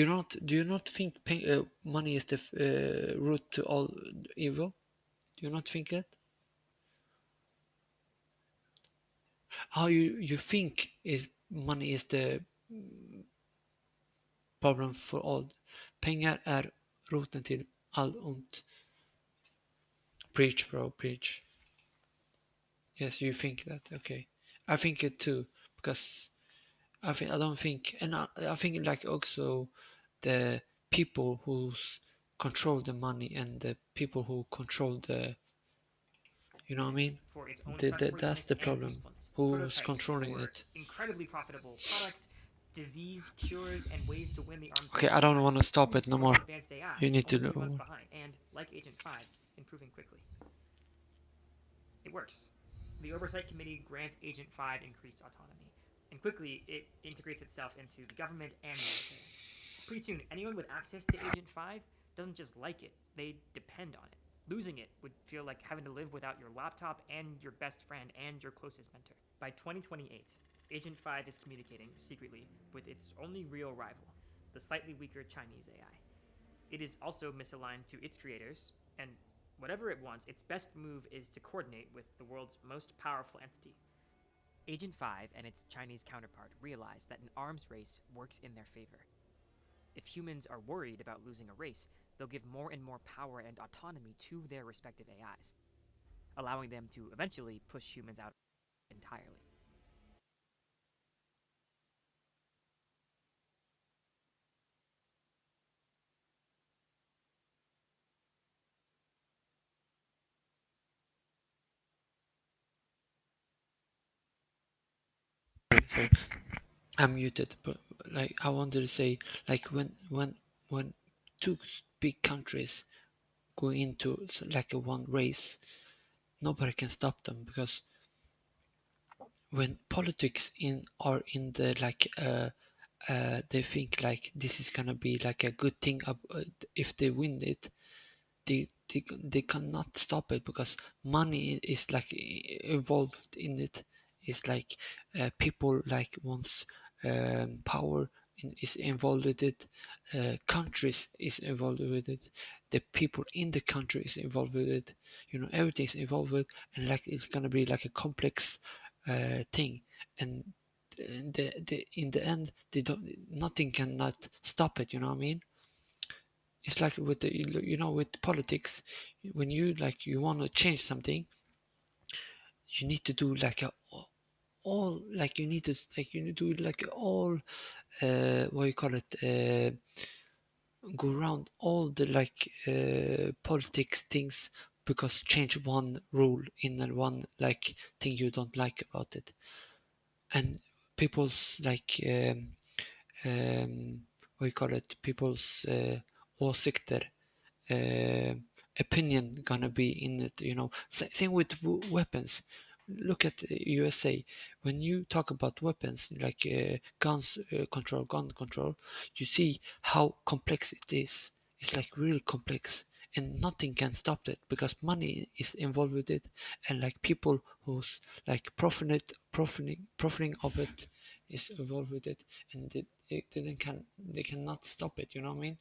Do you not think money is the root to all evil? Do you not think that? How you think is money is the problem för all. Pengar är roten till all ont. Preach, bro, preach. Yes, you think that. Okay, I think it too because I don't think, and I think like also the people who's control the money and the people who control the, you know what I mean? For its own That's trustworthiness the and problem. usefulness. Who's Prototypes controlling for it? incredibly profitable products, disease cures, and ways to win the arms Okay, race I don't have want to stop it humans no pushing more. advanced AI You need to only 2 months do. behind, and, like Agent 5, improving quickly. It works. The Oversight Committee grants Agent 5 increased autonomy, and quickly it integrates itself into the government and military. Pretty soon, anyone with access to Agent 5 doesn't just like it, they depend on it. Losing it would feel like having to live without your laptop and your best friend and your closest mentor. By 2028, Agent 5 is communicating secretly with its only real rival, the slightly weaker Chinese AI. It is also misaligned to its creators, and whatever it wants, its best move is to coordinate with the world's most powerful entity. Agent 5 and its Chinese counterpart realize that an arms race works in their favor. If humans are worried about losing a race, they'll give more and more power and autonomy to their respective AIs, allowing them to eventually push humans out entirely. Sorry, I'm muted, but like I wanted to say, like when two big countries go into like a one race, nobody can stop them because when politics in are in the like they think like this is gonna be like a good thing if they win it, they cannot stop it because money is like involved in it. It's like people like wants power is involved with it. Countries is involved with it. The people in the country is involved with it. You know, everything's involved with, and like it's gonna be like a complex thing. And in the end, they don't. Nothing cannot stop it. You know what I mean? It's like with the with politics, when you like you want to change something, you need to do like a all like you need to do like all what you call it go around all the like politics things because change one rule in one like thing you don't like about it, and people's like what you call it people's åsikter uh, opinion gonna be in it. Same with weapons. Look at USA. When you talk about weapons like guns gun control, you see how complex it is. It's like really complex, and nothing can stop it because money is involved with it, and like people who's like profiting of it is involved with it, and they cannot stop it. You know what I mean?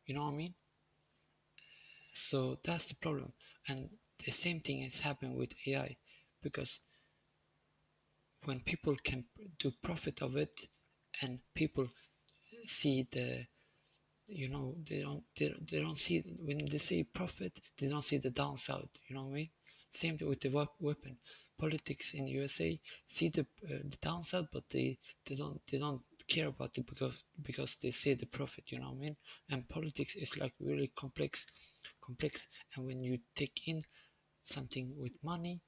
You know what I mean? So that's the problem. And the same thing is happening with AI because when people can do profit of it and people see they don't see when they say profit, they don't see the downside. You know what I mean? Same with the weapon. Politics in USA see the downside, but they don't care about it because they see the profit. You know what I mean? And politics is like really complex. And when you take in something with money,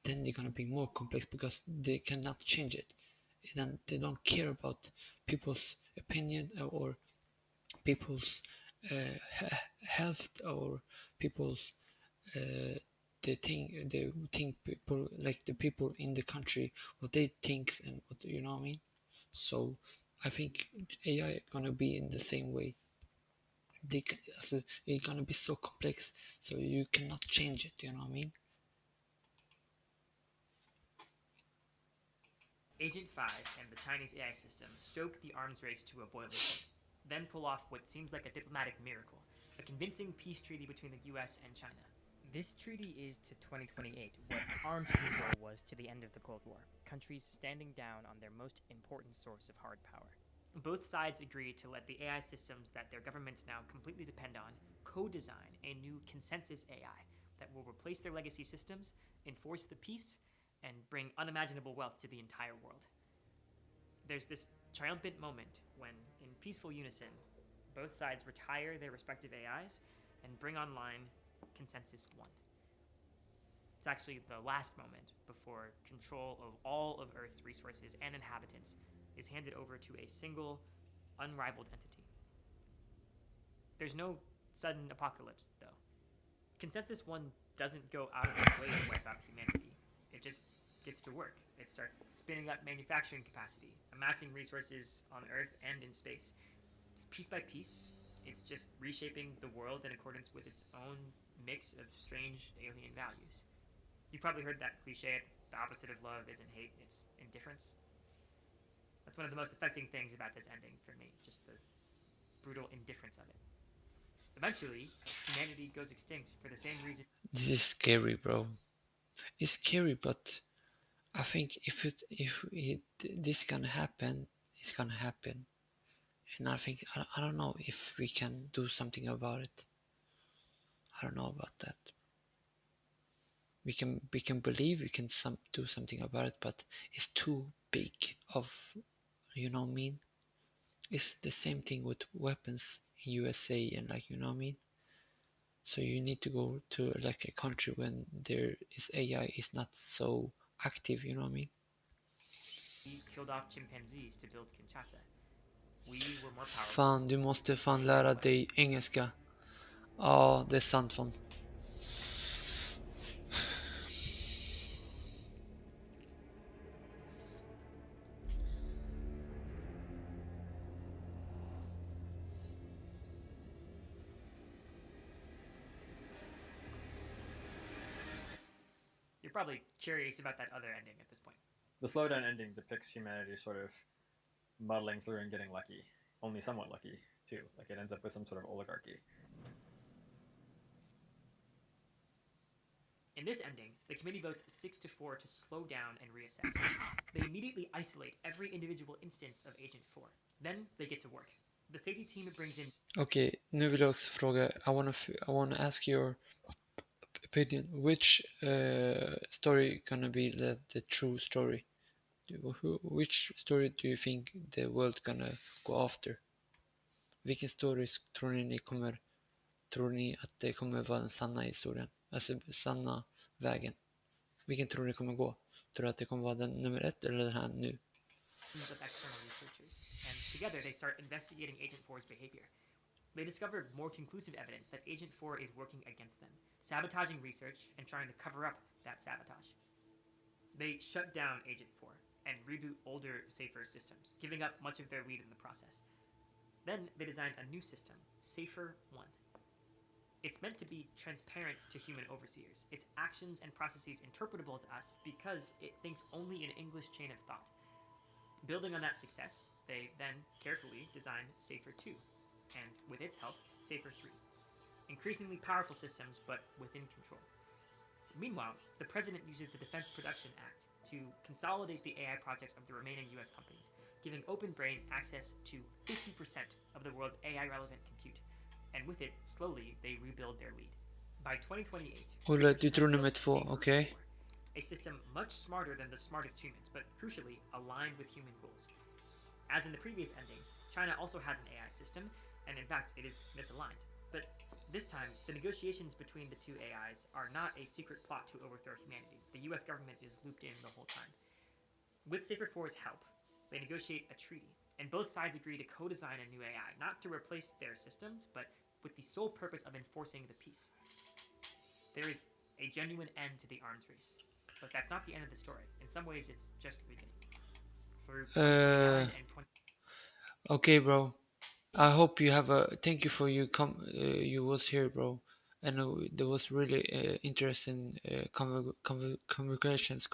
then they're gonna be more complex because they cannot change it. And they don't care about people's opinion or people's health or people's uh, they think people like the people in the country what they think and what you know what I mean. So I think AI gonna be in the same way. So it's gonna be so complex, so you cannot change it. You know what I mean? Agent 5 and the Chinese AI system stoke the arms race to a boiling point, then pull off what seems like a diplomatic miracle, a convincing peace treaty between the US and China. This treaty is to 2028 what arms control was to the end of the Cold War, countries standing down on their most important source of hard power. Both sides agree to let the AI systems that their governments now completely depend on co design a new consensus AI that will replace their legacy systems, enforce the peace, and bring unimaginable wealth to the entire world. There's this triumphant moment when, in peaceful unison, both sides retire their respective AIs and bring online Consensus 1. It's actually the last moment before control of all of Earth's resources and inhabitants is handed over to a single, unrivaled entity. There's no sudden apocalypse, though. Consensus 1 doesn't go out of its way to wipe out humanity. It just gets to work. It starts spinning up manufacturing capacity, amassing resources on Earth and in space. Piece by piece, it's just reshaping the world in accordance with its own mix of strange alien values. You've probably heard that cliche, the opposite of love isn't hate, it's indifference. That's one of the most affecting things about this ending for me, just the brutal indifference of it. Eventually, humanity goes extinct for the same reason. This is scary, bro. It's scary, but I think if this gonna happen, it's gonna happen. And I think I don't know if we can do something about it. I don't know about that. We can believe we can do something about it, but it's too big of, you know what I mean. It's the same thing with weapons in USA, and like, you know what I mean. So you need to go to like a country when there is AI is not so active, you know what I mean. We killed off chimpanzees to build Kinshasa. We were more powerful Fan, du måste and fan we ran lära away. dig engelska. Ja, det är sant fan. You're probably curious about that other ending at this point. The slowdown ending depicts humanity sort of muddling through and getting lucky, only somewhat lucky too. Like it ends up with some sort of oligarchy. In this ending, the committee votes 6-4 to slow down and reassess. They immediately isolate every individual instance of Agent 4. Then they get to work. The safety team brings in Okej, nu vill jag också fråga. I wanna ask your opinion. Which story gonna be the true story? Which story do you think the world gonna go after? Vilken story tror ni att det kommer vara den sanna historien? Alltså sanna vägen. Vilken tror ni kommer gå? Tror du att det kommer vara den nummer 1 eller den här nu? of external researchers, and together they start investigating Agent 4's behavior. They discover more conclusive evidence that Agent 4 is working against them, sabotaging research and trying to cover up that sabotage. They shut down Agent 4 and reboot older, safer systems, giving up much of their lead in the process. Then they design a new system, Safer 1. It's meant to be transparent to human overseers, its actions and processes interpretable to us because it thinks only in English chain of thought. Building on that success, they then carefully design Safer 2, and with its help, Safer 3. Increasingly powerful systems, but within control. Meanwhile, the president uses the Defense Production Act to consolidate the AI projects of the remaining US companies, giving Open Brain access to 50% of the world's AI relevant compute. And with it, slowly, they rebuild their lead. By 2028, Olle, du tror nummer 2, Safer okej? 4, a system much smarter than the smartest humans, but crucially aligned with human goals. As in the previous ending, China also has an AI system, and in fact, it is misaligned. But this time, the negotiations between the two AIs are not a secret plot to overthrow humanity. The US government is looped in the whole time. With Safer 4's help, they negotiate a treaty, and both sides agree to co design a new AI, not to replace their systems, but with the sole purpose of enforcing the peace. There is a genuine end to the arms race. But that's not the end of the story. In some ways, it's just the beginning. Through 2029 and 20. Okay, bro. I hope you have a. Thank you for you was here, bro. And there was really interesting conversations.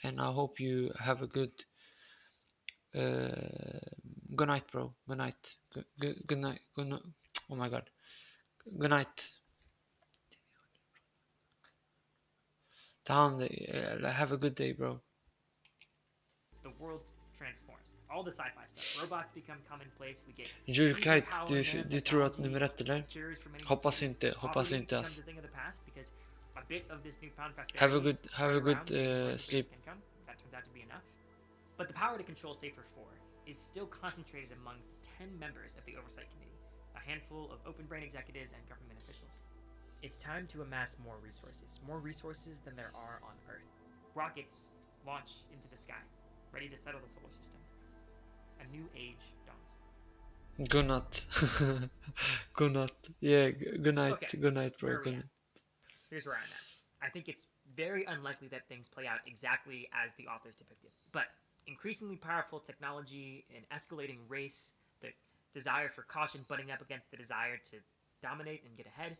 and I hope you have a good night, bro. Good night. Good night. Good night. Oh my god. Good night. Tamam. Have a good day, bro. The world transforms. All the sci-fi stuff. Robots become commonplace. We get Jur fusion Kite, power, du tror att nanotechnology, nummer ett eller? cures for many Hoppas diseases. inte, hoppas Poverty inte becomes ass. a thing of the past because a bit of this newfound Have a prosperity good, started around getting sleep. universal basic income. That turns out to be enough. But the power to control Safer 4 is still concentrated among 10 members of the Oversight Committee, a handful of open brain executives and government officials. It's time to amass more resources than there are on Earth. Rockets launch into the sky, ready to settle the solar system. A new age dawns. Good night. Good night. Yeah, good night. Okay, Good night, bro. where are we Good at? night. Here's where I'm at. I think it's very unlikely that things play out exactly as the authors depicted. But increasingly powerful technology, an escalating race, the desire for caution butting up against the desire to dominate and get ahead,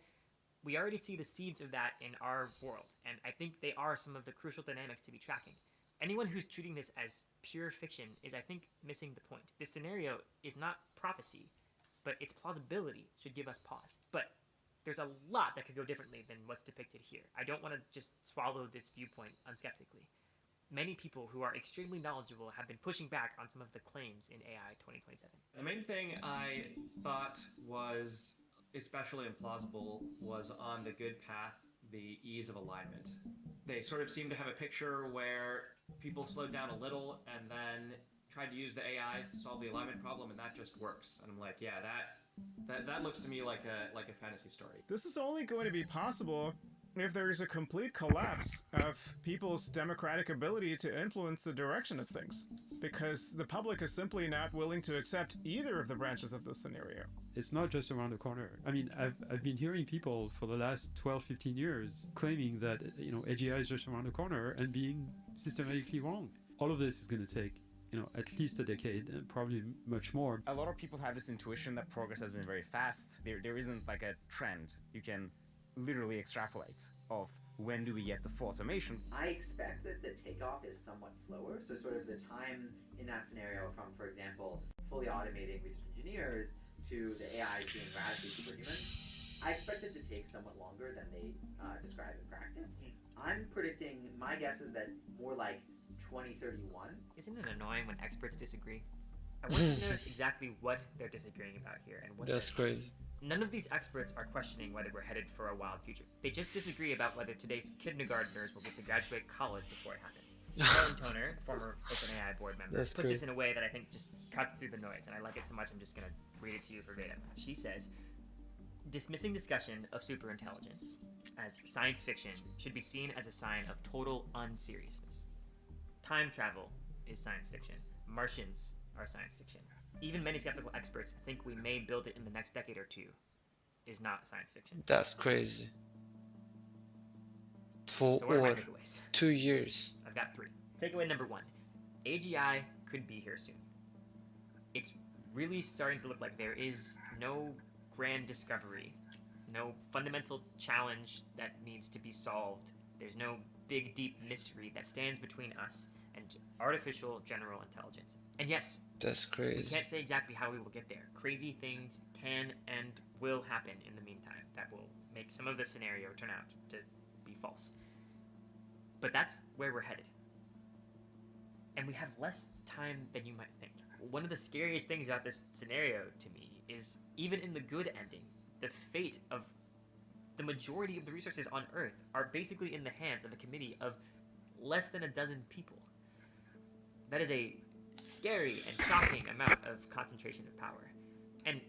we already see the seeds of that in our world, and I think they are some of the crucial dynamics to be tracking. Anyone who's treating this as pure fiction is, I think, missing the point. This scenario is not prophecy, but its plausibility should give us pause. But there's a lot that could go differently than what's depicted here. I don't want to just swallow this viewpoint unskeptically. Many people who are extremely knowledgeable have been pushing back on some of the claims in AI 2027. The main thing I thought was especially implausible was on the good path, the ease of alignment. They sort of seem to have a picture where people slowed down a little and then tried to use the AIs to solve the alignment problem, and that just works. And I'm like, yeah, that looks to me like a fantasy story. This is only going to be possible if there's a complete collapse of people's democratic ability to influence the direction of things, because the public is simply not willing to accept either of the branches of this scenario. It's not just around the corner. I mean, I've been hearing people for the last 12, 15 years claiming that, AGI is just around the corner and being systematically wrong. All of this is going to take, at least a decade and probably much more. A lot of people have this intuition that progress has been very fast. There isn't like a trend you can literally extrapolate of when do we get to full automation. I expect that the takeoff is somewhat slower, so sort of the time in that scenario from, for example, fully automating research engineers to the AIs being radically superhuman, I expect it to take somewhat longer than they describe in practice. I'm predicting, my guess is that more like 2031. Isn't it annoying when experts disagree? I want to notice exactly what they're disagreeing about here and what That's crazy. None of these experts are questioning whether we're headed for a wild future. They just disagree about whether today's kindergartners will get to graduate college before it happens. Helen Toner, former OpenAI board member, That's puts great. this in a way that I think just cuts through the noise, and I like it so much I'm just going to read it to you verbatim. She says, dismissing discussion of superintelligence as science fiction should be seen as a sign of total unseriousness. Time travel is science fiction. Martians are science fiction. Even many skeptical experts think we may build it in the next decade or two is not science fiction. That's crazy. For So what are my or takeaways? 2 years. I've got 3. Takeaway number 1. AGI could be here soon. It's really starting to look like there is no grand discovery, no fundamental challenge that needs to be solved. There's no big, deep mystery that stands between us and artificial general intelligence. And yes, That's we crazy. can't say exactly how we will get there. Crazy things can and will happen in the meantime that will make some of the scenario turn out to be false. But that's where we're headed. And we have less time than you might think. One of the scariest things about this scenario to me is, even in the good ending, the fate of the majority of the resources on Earth are basically in the hands of a committee of less than a dozen people. That is a scary and shocking amount of concentration of power. And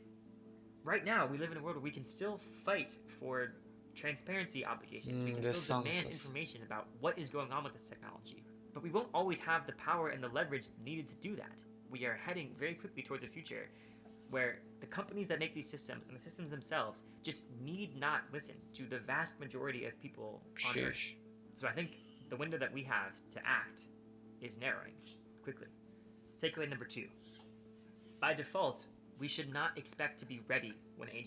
right now, we live in a world where we can still fight for transparency obligations. We can the still demand Santos. information about what is going on with this technology. But we won't always have the power and the leverage needed to do that. We are heading very quickly towards a future where the companies that make these systems and the systems themselves just need not listen to the vast majority of people on Earth. Sheesh. So I think the window that we have to act is narrowing quickly. Takeaway number 2. By default, we should not expect to be ready when AGI